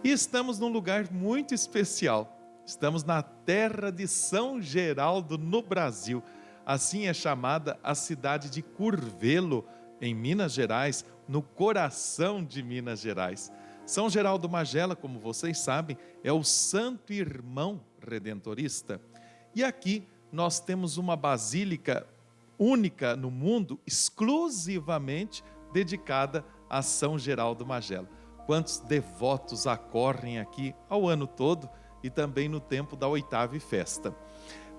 E estamos num lugar muito especial. Estamos na terra de São Geraldo, no Brasil. Assim é chamada a cidade de Curvelo, em Minas Gerais, no coração de Minas Gerais. São Geraldo Magela, como vocês sabem, é o santo irmão redentorista. E aqui nós temos uma basílica única no mundo, exclusivamente dedicada a São Geraldo Magela. Quantos devotos acorrem aqui ao ano todo e também no tempo da oitava festa.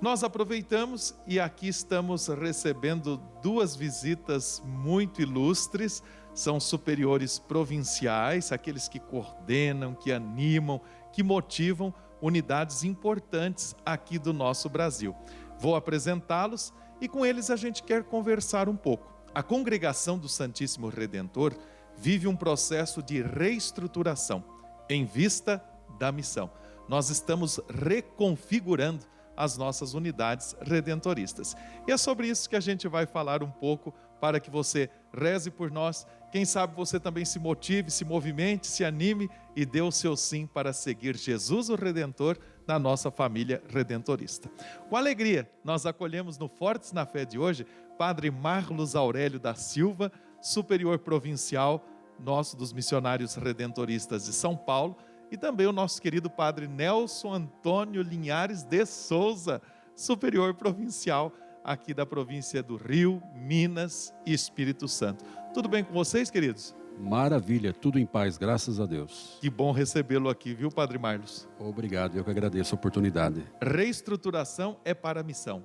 Nós aproveitamos e aqui estamos recebendo duas visitas muito ilustres. São superiores provinciais, aqueles que coordenam, que animam, que motivam unidades importantes aqui do nosso Brasil. Vou apresentá-los e com eles a gente quer conversar um pouco. A Congregação do Santíssimo Redentor vive um processo de reestruturação em vista da missão. Nós estamos reconfigurando as nossas unidades redentoristas. E é sobre isso que a gente vai falar um pouco, para que você reze por nós. Quem sabe você também se motive, se movimente, se anime e dê o seu sim para seguir Jesus o Redentor na nossa família redentorista. Com alegria, nós acolhemos no Fortes na Fé de hoje, Padre Marlos Aurélio da Silva, superior provincial nosso dos missionários redentoristas de São Paulo, e também o nosso querido Padre Nelson Antônio Linhares de Souza, superior provincial aqui da província do Rio, Minas e Espírito Santo. Tudo bem com vocês, queridos? Maravilha, tudo em paz, graças a Deus. Que bom recebê-lo aqui, viu, Padre Marlos? Obrigado, eu que agradeço a oportunidade. Reestruturação é para a missão.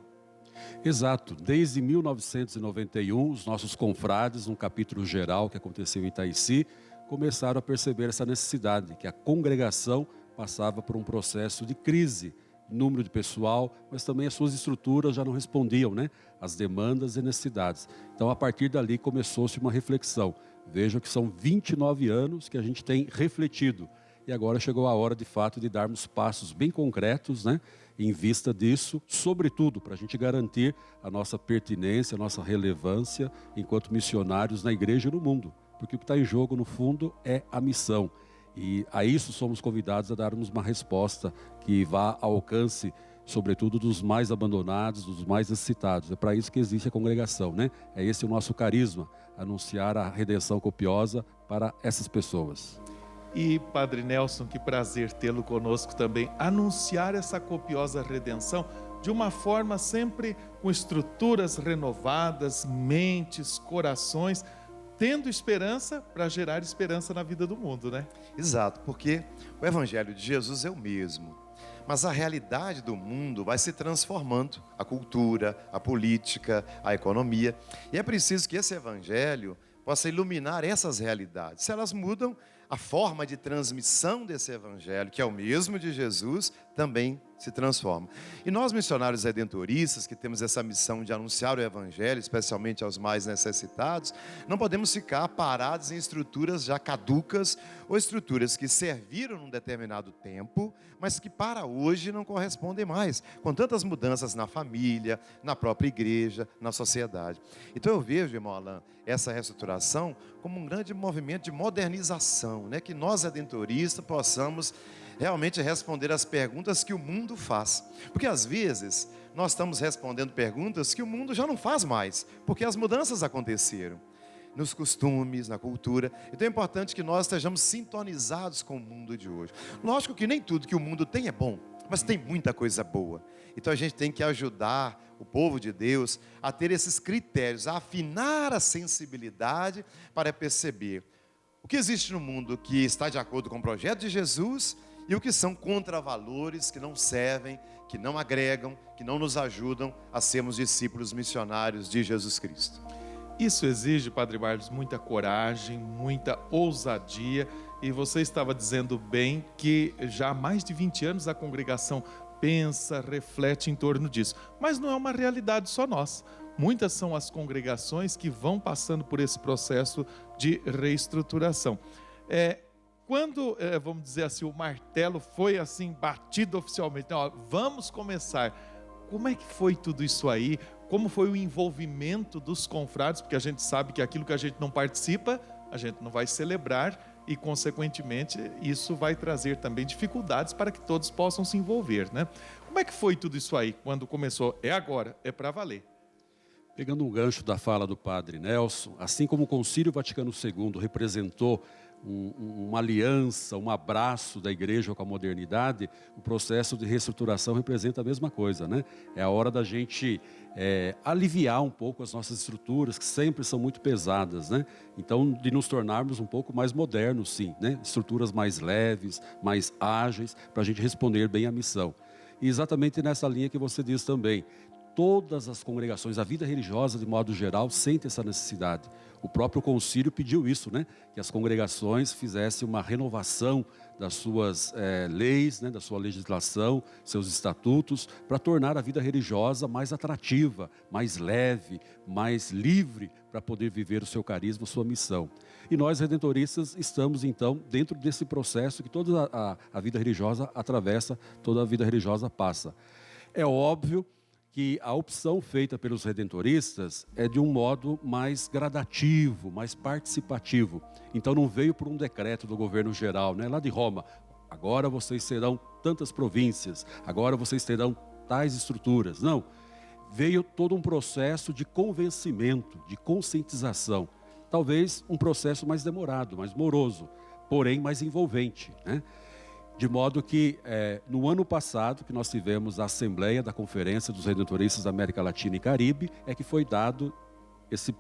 Exato, desde 1991, os nossos confrades, num capítulo geral que aconteceu em Itaici, começaram a perceber essa necessidade, que a congregação passava por um processo de crise, número de pessoal, mas também as suas estruturas já não respondiam, às demandas e necessidades. Então, a partir dali, começou-se uma reflexão. Vejam que são 29 anos que a gente tem refletido. E agora chegou a hora, de fato, de darmos passos bem concretos, em vista disso, sobretudo para a gente garantir a nossa pertinência, a nossa relevância enquanto missionários na igreja e no mundo. Porque o que está em jogo, no fundo, é a missão. E a isso somos convidados a darmos uma resposta que vá ao alcance, sobretudo, dos mais abandonados, dos mais necessitados. É para isso que existe a congregação, É esse o nosso carisma, anunciar a redenção copiosa para essas pessoas. E Padre Nelson, que prazer tê-lo conosco também, anunciar essa copiosa redenção de uma forma sempre com estruturas renovadas, mentes, corações, tendo esperança para gerar esperança na vida do mundo, Exato, porque o Evangelho de Jesus é o mesmo, mas a realidade do mundo vai se transformando, a cultura, a política, a economia, e é preciso que esse Evangelho possa iluminar essas realidades. Se elas mudam, a forma de transmissão desse Evangelho, que é o mesmo de Jesus, também se transforma. E nós, missionários redentoristas, que temos essa missão de anunciar o Evangelho, especialmente aos mais necessitados, não podemos ficar parados em estruturas já caducas ou estruturas que serviram num determinado tempo, mas que para hoje não correspondem mais, com tantas mudanças na família, na própria igreja, na sociedade. Então eu vejo, irmão Alain, essa reestruturação como um grande movimento de modernização, que nós redentoristas possamos realmente responder às perguntas que o mundo faz. Porque às vezes nós estamos respondendo perguntas que o mundo já não faz mais, porque as mudanças aconteceram nos costumes, na cultura. Então é importante que nós estejamos sintonizados com o mundo de hoje. Lógico que nem tudo que o mundo tem é bom, mas tem muita coisa boa. Então a gente tem que ajudar o povo de Deus a ter esses critérios, a afinar a sensibilidade para perceber o que existe no mundo que está de acordo com o projeto de Jesus e o que são contravalores que não servem, que não agregam, que não nos ajudam a sermos discípulos missionários de Jesus Cristo. Isso exige, Padre Marlos, muita coragem, muita ousadia. E você estava dizendo bem que já há mais de 20 anos a congregação pensa, reflete em torno disso. Mas não é uma realidade só nossa. Muitas são as congregações que vão passando por esse processo de reestruturação. Quando, vamos dizer assim, o martelo foi assim batido oficialmente, vamos começar. Como é que foi tudo isso aí? Como foi o envolvimento dos confrades? Porque a gente sabe que aquilo que a gente não participa, a gente não vai celebrar e, consequentemente, isso vai trazer também dificuldades para que todos possam se envolver, né? Como é que foi tudo isso aí quando começou? É agora, é para valer. Pegando um gancho da fala do padre Nelson, assim como o Concílio Vaticano II representou uma aliança, um abraço da igreja com a modernidade, o processo de reestruturação representa a mesma coisa, né? É a hora da gente aliviar um pouco as nossas estruturas, que sempre são muito pesadas, né? Então, de nos tornarmos um pouco mais modernos, sim, né? Estruturas mais leves, mais ágeis, para a gente responder bem à missão. E exatamente nessa linha que você diz também, todas as congregações, a vida religiosa de modo geral, sente essa necessidade. O próprio concílio pediu isso, né? Que as congregações fizessem uma renovação das suas leis, né? Da sua legislação, seus estatutos, para tornar a vida religiosa mais atrativa, mais leve, mais livre, para poder viver o seu carisma, a sua missão. E nós, redentoristas, estamos então dentro desse processo que toda a vida religiosa atravessa, toda a vida religiosa passa. É óbvio que a opção feita pelos redentoristas é de um modo mais gradativo, mais participativo. Então não veio por um decreto do governo geral, né, lá de Roma. Agora vocês serão tantas províncias, agora vocês terão tais estruturas. Não, veio todo um processo de convencimento, de conscientização. Talvez um processo mais demorado, mais moroso, porém mais envolvente, né? De modo que, no ano passado, que nós tivemos a Assembleia da Conferência dos Redentoristas da América Latina e Caribe, é que foi dado esse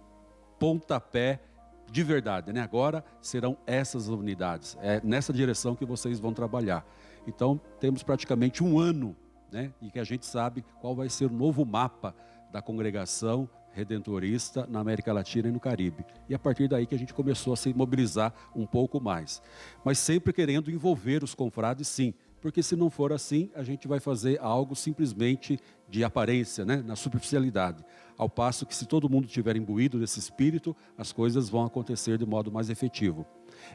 pontapé de verdade, né? Agora serão essas unidades, é nessa direção que vocês vão trabalhar. Então, temos praticamente um ano, né? E que a gente sabe qual vai ser o novo mapa da congregação redentorista na América Latina e no Caribe. E a partir daí que a gente começou a se mobilizar um pouco mais. Mas sempre querendo envolver os confrades, sim. Porque se não for assim, a gente vai fazer algo simplesmente de aparência, né? Na superficialidade. Ao passo que se todo mundo estiver imbuído desse espírito, as coisas vão acontecer de modo mais efetivo.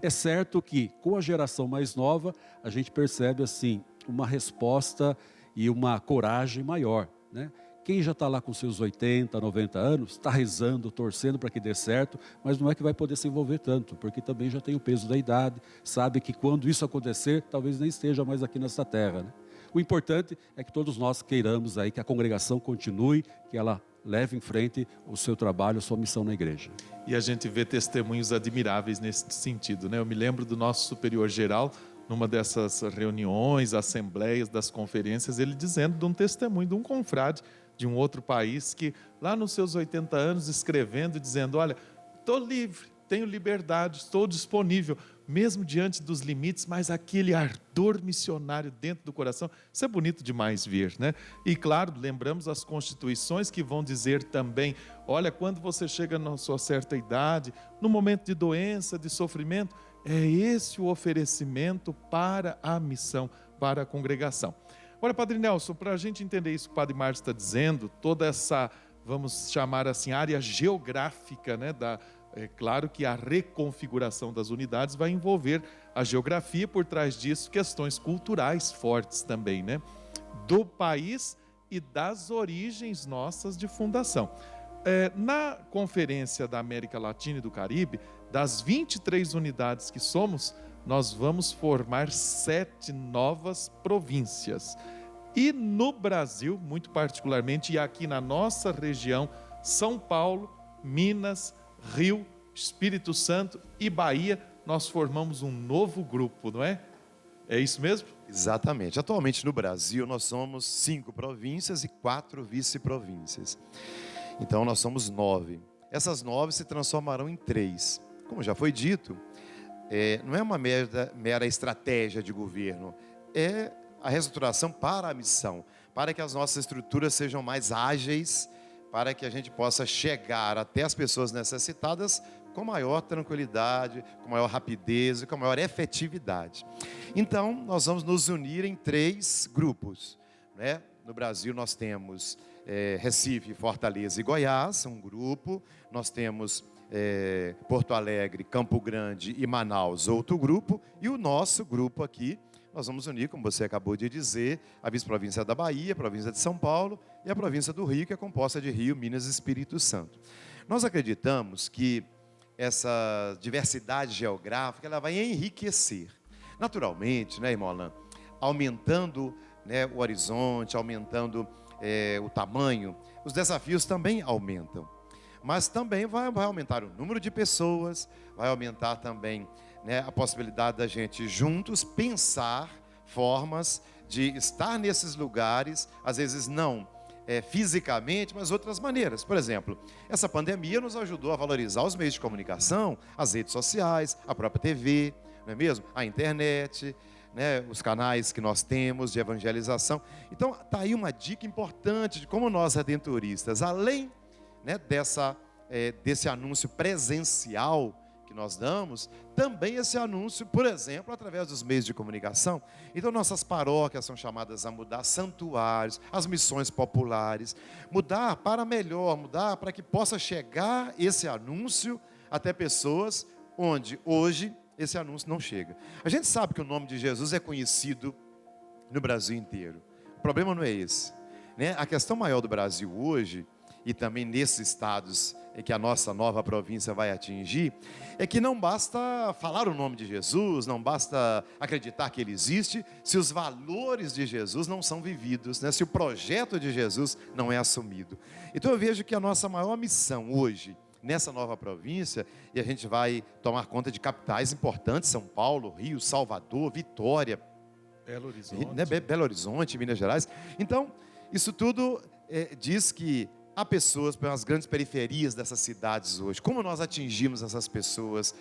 É certo que, com a geração mais nova, a gente percebe, assim, uma resposta e uma coragem maior, né? Quem já está lá com seus 80, 90 anos, está rezando, torcendo para que dê certo, mas não é que vai poder se envolver tanto, porque também já tem o peso da idade, sabe que quando isso acontecer, talvez nem esteja mais aqui nessa terra, né? O importante é que todos nós queiramos aí que a congregação continue, que ela leve em frente o seu trabalho, a sua missão na igreja. E a gente vê testemunhos admiráveis nesse sentido, né? Eu me lembro do nosso superior geral, numa dessas reuniões, assembleias, das conferências, ele dizendo de um testemunho de um confrade de um outro país que lá nos seus 80 anos escrevendo e dizendo, olha, estou livre, tenho liberdade, estou disponível, mesmo diante dos limites, mas aquele ardor missionário dentro do coração, isso é bonito demais ver, né? E claro, lembramos as constituições que vão dizer também, olha, quando você chega na sua certa idade, no momento de doença, de sofrimento, é esse o oferecimento para a missão, para a congregação. Olha, Padre Nelson, para a gente entender isso que o Padre Márcio está dizendo, toda essa, vamos chamar assim, área geográfica, né, é claro que a reconfiguração das unidades vai envolver a geografia, por trás disso, questões culturais fortes também, né, do país e das origens nossas de fundação. Na Conferência da América Latina e do Caribe, das 23 unidades que somos, nós vamos formar 7 novas províncias. E no Brasil, muito particularmente, e aqui na nossa região, São Paulo, Minas, Rio, Espírito Santo e Bahia, nós formamos um novo grupo, não é? É isso mesmo? Exatamente. Atualmente no Brasil nós somos 5 províncias e 4 vice-províncias. Então nós somos 9. Essas 9 se transformarão em 3. Como já foi dito, não é uma mera estratégia de governo, é a reestruturação para a missão, para que as nossas estruturas sejam mais ágeis, para que a gente possa chegar até as pessoas necessitadas com maior tranquilidade, com maior rapidez e com maior efetividade. Então, nós vamos nos unir em 3 grupos, né? No Brasil nós temos Recife, Fortaleza e Goiás, um grupo. Nós temos Porto Alegre, Campo Grande e Manaus, outro grupo. E o nosso grupo aqui, nós vamos unir, como você acabou de dizer, a vice-província da Bahia, a província de São Paulo e a província do Rio, que é composta de Rio, Minas e Espírito Santo. Nós acreditamos que essa diversidade geográfica, ela vai enriquecer. Naturalmente, né, irmão Alain, aumentando, né, o horizonte, aumentando o tamanho, os desafios também aumentam. Mas também vai aumentar o número de pessoas, vai aumentar também, né, a possibilidade da gente juntos pensar formas de estar nesses lugares, às vezes não fisicamente, mas outras maneiras. Por exemplo, essa pandemia nos ajudou a valorizar os meios de comunicação, as redes sociais, a própria TV, não é mesmo? A internet, né, os canais que nós temos de evangelização. Então, está aí uma dica importante de como nós, redentoristas, além, né, desse anúncio presencial que nós damos, também esse anúncio, por exemplo, através dos meios de comunicação. Então, nossas paróquias são chamadas a mudar, santuários, as missões populares, mudar para melhor, mudar para que possa chegar esse anúncio até pessoas onde hoje esse anúncio não chega. A gente sabe que o nome de Jesus é conhecido no Brasil inteiro. O problema não é esse, né? A questão maior do Brasil hoje, e também nesses estados que a nossa nova província vai atingir, é que não basta falar o nome de Jesus, não basta acreditar que ele existe, se os valores de Jesus não são vividos, né? Se o projeto de Jesus não é assumido. Então eu vejo que a nossa maior missão hoje, nessa nova província, e a gente vai tomar conta de capitais importantes, São Paulo, Rio, Salvador, Vitória, Belo Horizonte, né? Belo Horizonte, Minas Gerais. Então, isso tudo diz que há pessoas pelas grandes periferias dessas cidades hoje. Como nós atingimos essas pessoas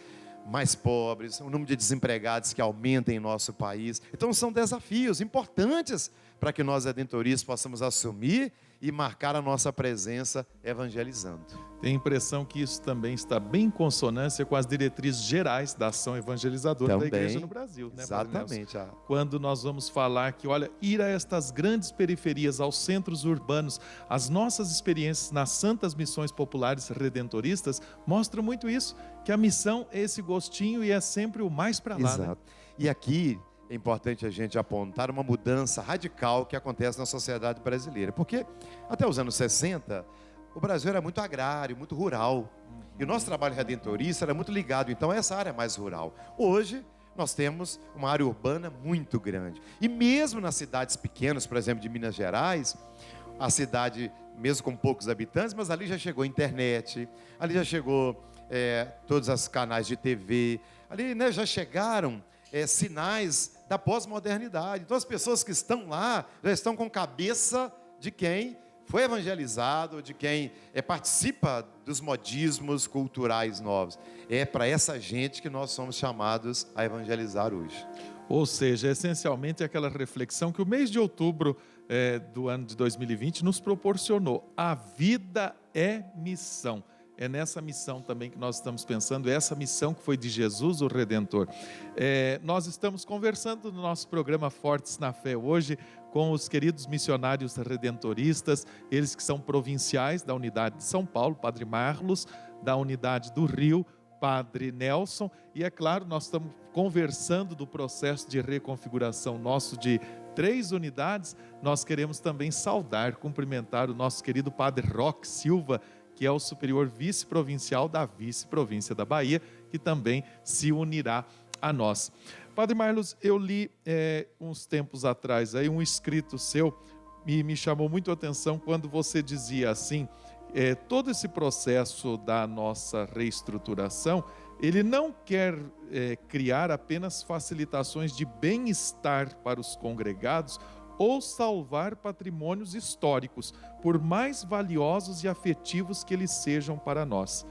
mais pobres, o número de desempregados que aumenta em nosso país. Então são desafios importantes para que nós, redentoristas, possamos assumir e marcar a nossa presença evangelizando. Tenho a impressão que isso também está bem em consonância com as diretrizes gerais da ação evangelizadora da igreja no Brasil, né, exatamente. Quando nós vamos falar que, olha, ir a estas grandes periferias, aos centros urbanos, as nossas experiências nas santas missões populares redentoristas mostram muito isso, que a missão é esse gostinho e é sempre o mais para lá. Exato. Né? E aqui é importante a gente apontar uma mudança radical que acontece na sociedade brasileira, porque até os anos 60, o Brasil era muito agrário, muito rural, e o nosso trabalho redentorista era muito ligado, então, a essa área mais rural. Hoje, nós temos uma área urbana muito grande, e mesmo nas cidades pequenas, por exemplo, de Minas Gerais, a cidade, mesmo com poucos habitantes, mas ali já chegou a internet, ali já chegou todos os canais de TV, ali, né, já chegaram sinais da pós-modernidade. Então as pessoas que estão lá já estão com cabeça de quem foi evangelizado, de quem participa dos modismos culturais novos. É para essa gente que nós somos chamados a evangelizar hoje. Ou seja, essencialmente aquela reflexão que o mês de outubro do ano de 2020 nos proporcionou. A vida é missão. É nessa missão também que nós estamos pensando, essa missão que foi de Jesus, o Redentor. Nós estamos conversando no nosso programa Fortes na Fé hoje com os queridos missionários redentoristas, eles que são provinciais da unidade de São Paulo, Padre Marlos, da unidade do Rio, Padre Nelson, e é claro, nós estamos conversando do processo de reconfiguração nosso de 3 unidades. Nós queremos também saudar, cumprimentar o nosso querido Padre Roque Silva, que é o superior vice-provincial da vice-província da Bahia, que também se unirá a nós. Padre Marlos, eu li uns tempos atrás aí um escrito seu, e me chamou muito a atenção quando você dizia assim, todo esse processo da nossa reestruturação, ele não quer criar apenas facilitações de bem-estar para os congregados, ou salvar patrimônios históricos, por mais valiosos e afetivos que eles sejam para nós.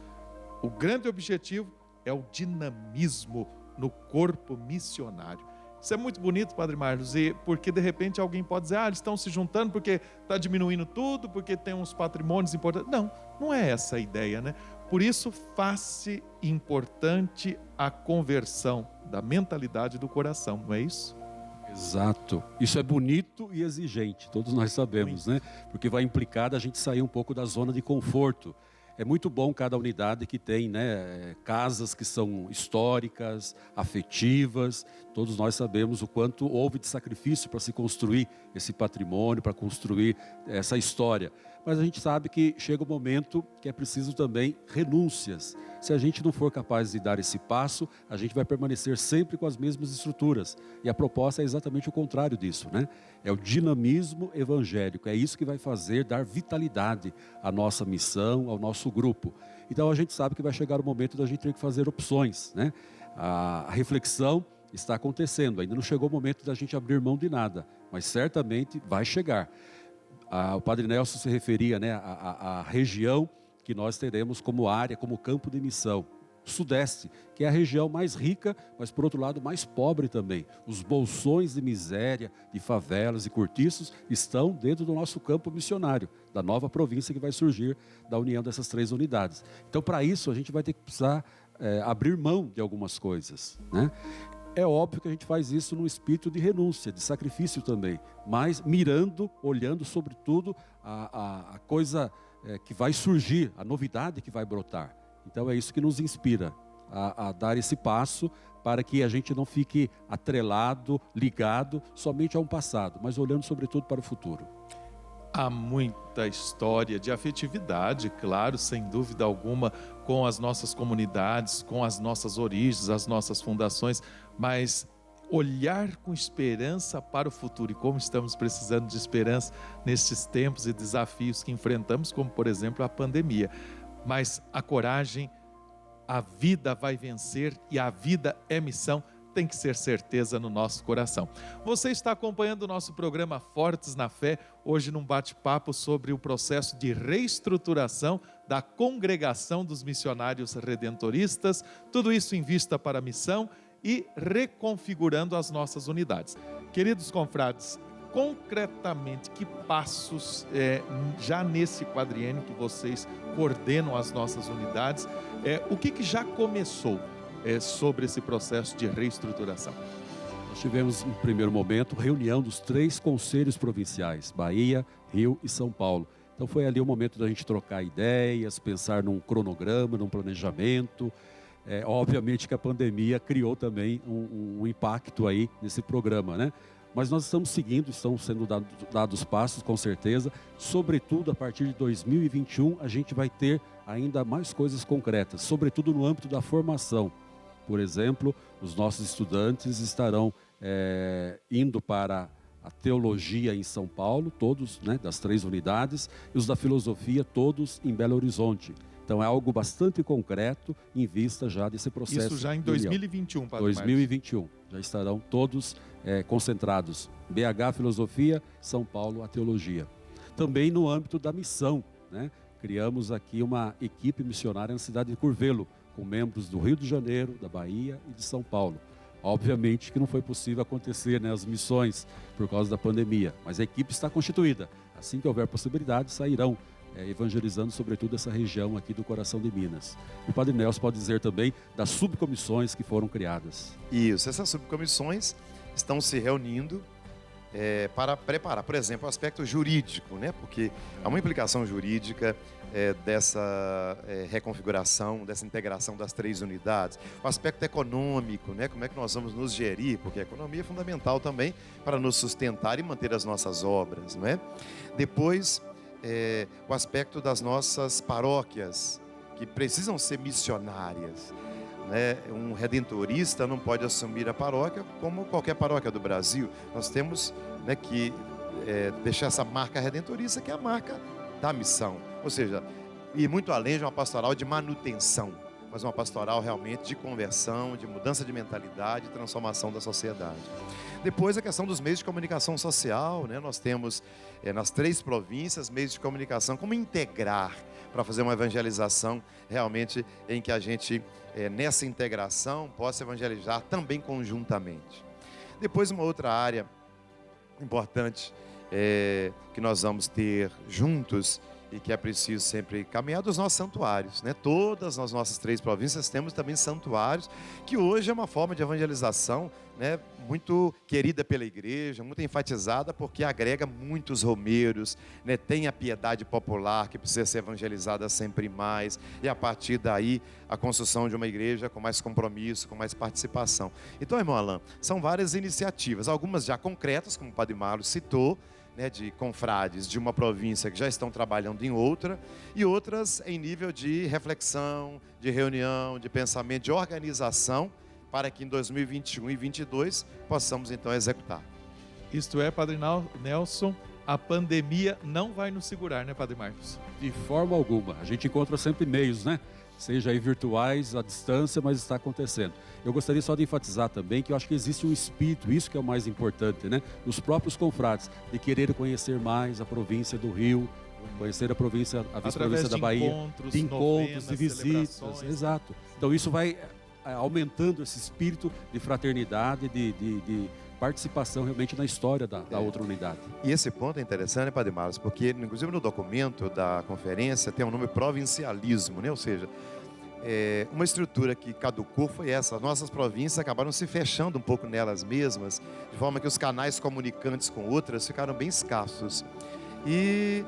O grande objetivo é o dinamismo no corpo missionário. Isso é muito bonito, Padre Marlos, porque de repente alguém pode dizer, eles estão se juntando porque está diminuindo tudo, porque tem uns patrimônios importantes. Não, não é essa a ideia, né? Por isso, faz-se importante a conversão da mentalidade do coração, não é isso? Exato. Isso é bonito e exigente, todos nós sabemos, né? Porque vai implicar a gente sair um pouco da zona de conforto. É muito bom cada unidade que tem, né, casas que são históricas, afetivas. Todos nós sabemos o quanto houve de sacrifício para se construir esse patrimônio, para construir essa história. Mas a gente sabe que chega um momento que é preciso também renúncias. Se a gente não for capaz de dar esse passo, a gente vai permanecer sempre com as mesmas estruturas. E a proposta é exatamente o contrário disso, né? É o dinamismo evangélico. É isso que vai fazer dar vitalidade à nossa missão, ao nosso grupo. Então a gente sabe que vai chegar o momento da gente ter que fazer opções, né? A reflexão está acontecendo. Ainda não chegou o momento da gente abrir mão de nada, mas certamente vai chegar. O Padre Nelson se referia, né, à região que nós teremos como área, como campo de missão. Sudeste, que é a região mais rica, mas por outro lado mais pobre também. Os bolsões de miséria, de favelas e cortiços estão dentro do nosso campo missionário, da nova província que vai surgir da união dessas 3 unidades. Então, para isso, a gente vai ter que precisar abrir mão de algumas coisas, né? É óbvio que a gente faz isso num espírito de renúncia, de sacrifício também, mas mirando, olhando sobretudo a coisa que vai surgir, a novidade que vai brotar. Então é isso que nos inspira a dar esse passo para que a gente não fique atrelado, ligado somente a um passado, mas olhando sobretudo para o futuro. Há muita história de afetividade, claro, sem dúvida alguma, com as nossas comunidades, com as nossas origens, as nossas fundações, mas olhar com esperança para o futuro, e como estamos precisando de esperança nestes tempos e desafios que enfrentamos, como por exemplo a pandemia. Mas a coragem, a vida vai vencer e a vida é missão, tem que ser certeza no nosso coração. Você está acompanhando o nosso programa Fortes na Fé, hoje num bate-papo sobre o processo de reestruturação da Congregação dos Missionários Redentoristas, tudo isso em vista para a missão e reconfigurando as nossas unidades. Queridos confrades, concretamente, que passos, já nesse quadriênio que vocês coordenam as nossas unidades, o que já começou sobre esse processo de reestruturação? Nós tivemos, em primeiro momento, reunião dos 3 conselhos provinciais, Bahia, Rio e São Paulo. Então foi ali o momento da gente trocar ideias, pensar num cronograma, num planejamento. Obviamente que a pandemia criou também um impacto aí nesse programa, né? Mas nós estamos seguindo, estão sendo dados passos, com certeza. Sobretudo, a partir de 2021, a gente vai ter ainda mais coisas concretas, sobretudo no âmbito da formação. Por exemplo, os nossos estudantes estarão indo para a teologia em São Paulo, todos, né, das 3 unidades, e os da filosofia, todos em Belo Horizonte. Então é algo bastante concreto em vista já desse processo. Isso já em 2021, Padre 2021. Já estarão todos concentrados. BH, filosofia, São Paulo, a teologia. Também no âmbito da missão, né? Criamos aqui uma equipe missionária na cidade de Curvelo, com membros do Rio de Janeiro, da Bahia e de São Paulo. Obviamente que não foi possível acontecer, né, as missões por causa da pandemia, mas a equipe está constituída. Assim que houver possibilidade, sairão evangelizando sobretudo essa região aqui do coração de Minas. O Padre Nelson pode dizer também das subcomissões que foram criadas. Isso, essas subcomissões estão se reunindo para preparar, por exemplo, o aspecto jurídico, né? Porque há uma implicação jurídica dessa reconfiguração, dessa integração das 3 unidades. O aspecto econômico, né? Como é que nós vamos nos gerir, porque a economia é fundamental também para nos sustentar e manter as nossas obras, não é? Depois, o aspecto das nossas paróquias, que precisam ser missionárias, né? Um redentorista não pode assumir a paróquia como qualquer paróquia do Brasil. Nós temos, né, que deixar essa marca redentorista, que é a marca da missão. Ou seja, ir muito além de uma pastoral de manutenção, mas uma pastoral realmente de conversão, de mudança de mentalidade, de transformação da sociedade. Depois a questão dos meios de comunicação social, né? Nós temos nas 3 províncias meios de comunicação, como integrar para fazer uma evangelização realmente em que a gente, nessa integração, possa evangelizar também conjuntamente. Depois uma outra área importante que nós vamos ter juntos e que é preciso sempre caminhar dos nossos santuários, né? Todas as nossas 3 províncias temos também santuários, que hoje é uma forma de evangelização, né? Muito querida pela igreja, muito enfatizada, porque agrega muitos romeiros, né? Tem a piedade popular que precisa ser evangelizada sempre mais, e a partir daí a construção de uma igreja com mais compromisso, com mais participação. Então, irmão Alain, são várias iniciativas, algumas já concretas, como o Padre Marlos citou, né, de confrades de uma província que já estão trabalhando em outra, e outras em nível de reflexão, de reunião, de pensamento, de organização, para que em 2021 e 2022 possamos então executar. Isto é, Padre Nelson, a pandemia não vai nos segurar, né, Padre Marcos? De forma alguma. A gente encontra sempre meios, né? Seja aí virtuais, à distância, mas está acontecendo. Eu gostaria só de enfatizar também que eu acho que existe um espírito, isso que é o mais importante, né? Nos próprios confrades, de querer conhecer mais a província do Rio, conhecer a vice-província da Bahia, de encontros, de visitas, exato. Então isso vai aumentando esse espírito de fraternidade, de participação realmente na história da outra unidade. E esse ponto é interessante, né, Padre Marlos, porque inclusive no documento da conferência tem o nome provincialismo, né? Ou seja, uma estrutura que caducou foi essa. As nossas províncias acabaram se fechando um pouco nelas mesmas, de forma que os canais comunicantes com outras ficaram bem escassos. E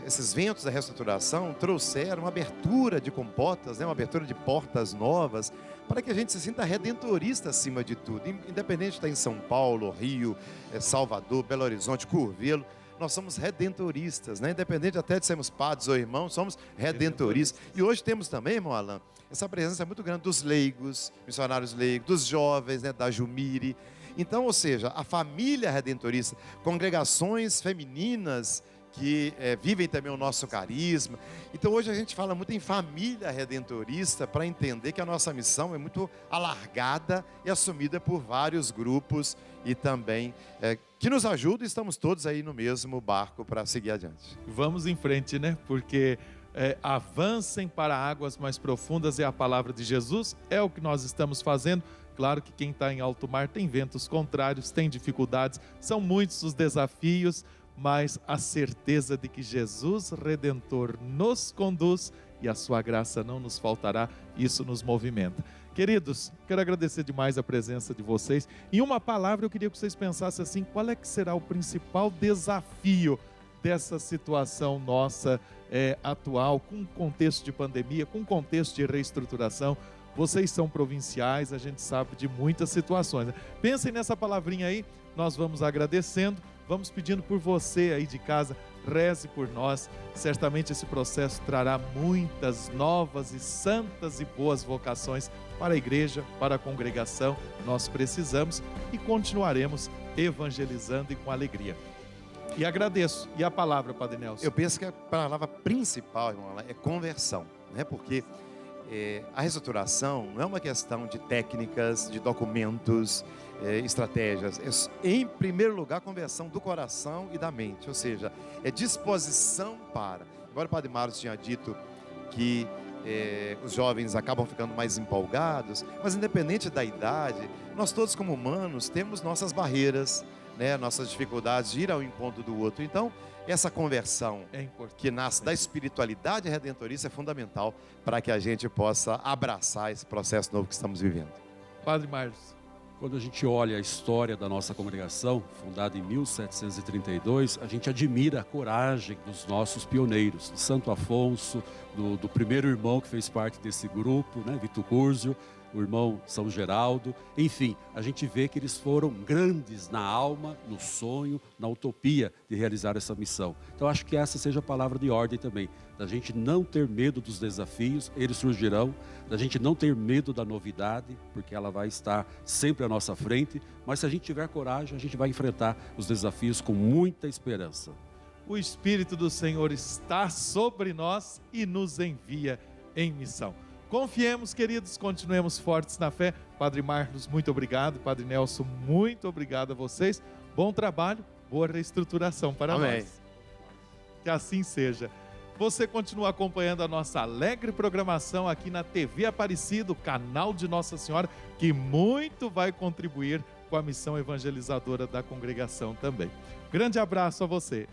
esses ventos da reestruturação trouxeram uma abertura de comportas, né, uma abertura de portas novas, para que a gente se sinta redentorista acima de tudo. Independente de estar em São Paulo, Rio, Salvador, Belo Horizonte, Curvelo, nós somos redentoristas, né? Independente até de sermos padres ou irmãos, somos redentoristas. E hoje temos também, irmão Alain, essa presença muito grande dos leigos, missionários leigos, dos jovens, né, da Jumire. Então, ou seja, a família redentorista, congregações femininas que vivem também o nosso carisma. Então hoje a gente fala muito em família redentorista para entender que a nossa missão é muito alargada e assumida por vários grupos e também que nos ajudam, e estamos todos aí no mesmo barco para seguir adiante. Vamos em frente, né? Porque avancem para águas mais profundas é a palavra de Jesus, é o que nós estamos fazendo. Claro que quem está em alto mar tem ventos contrários, tem dificuldades, são muitos os desafios, mas a certeza de que Jesus Redentor nos conduz e a sua graça não nos faltará, isso nos movimenta. Queridos, quero agradecer demais a presença de vocês. Em uma palavra eu queria que vocês pensassem assim, qual é que será o principal desafio dessa situação nossa atual, com contexto de pandemia, com contexto de reestruturação. Vocês são provinciais, a gente sabe de muitas situações. Pensem nessa palavrinha aí, nós vamos agradecendo. Vamos pedindo por você aí de casa, reze por nós. Certamente esse processo trará muitas novas e santas e boas vocações para a igreja, para a congregação. Nós precisamos e continuaremos evangelizando e com alegria. E agradeço. E a palavra, Padre Nelson? Eu penso que a palavra principal, irmão, é conversão, né? Porque a reestruturação não é uma questão de técnicas, de documentos, estratégias. É, em primeiro lugar, conversão do coração e da mente, ou seja, é disposição para. Agora o Padre Marlos tinha dito que os jovens acabam ficando mais empolgados, mas independente da idade, nós todos como humanos temos nossas barreiras, né, nossas dificuldades de ir ao encontro do outro. Então, essa conversão que nasce da espiritualidade redentorista é fundamental para que a gente possa abraçar esse processo novo que estamos vivendo. Padre Marlos. Quando a gente olha a história da nossa congregação, fundada em 1732, a gente admira a coragem dos nossos pioneiros, de Santo Afonso, do primeiro irmão que fez parte desse grupo, né, Vito Curzio, o irmão São Geraldo. Enfim, a gente vê que eles foram grandes na alma, no sonho, na utopia de realizar essa missão. Então acho que essa seja a palavra de ordem também, da gente não ter medo dos desafios, eles surgirão, da gente não ter medo da novidade, porque ela vai estar sempre à nossa frente, mas se a gente tiver coragem, a gente vai enfrentar os desafios com muita esperança. O Espírito do Senhor está sobre nós e nos envia em missão. Confiemos, queridos, continuemos fortes na fé. Padre Marcos, muito obrigado. Padre Nelson, muito obrigado a vocês. Bom trabalho, boa reestruturação para Amém. nós. Que assim seja. Você continua acompanhando a nossa alegre programação aqui na TV Aparecida, o canal de Nossa Senhora, que muito vai contribuir com a missão evangelizadora da congregação também. Grande abraço a você.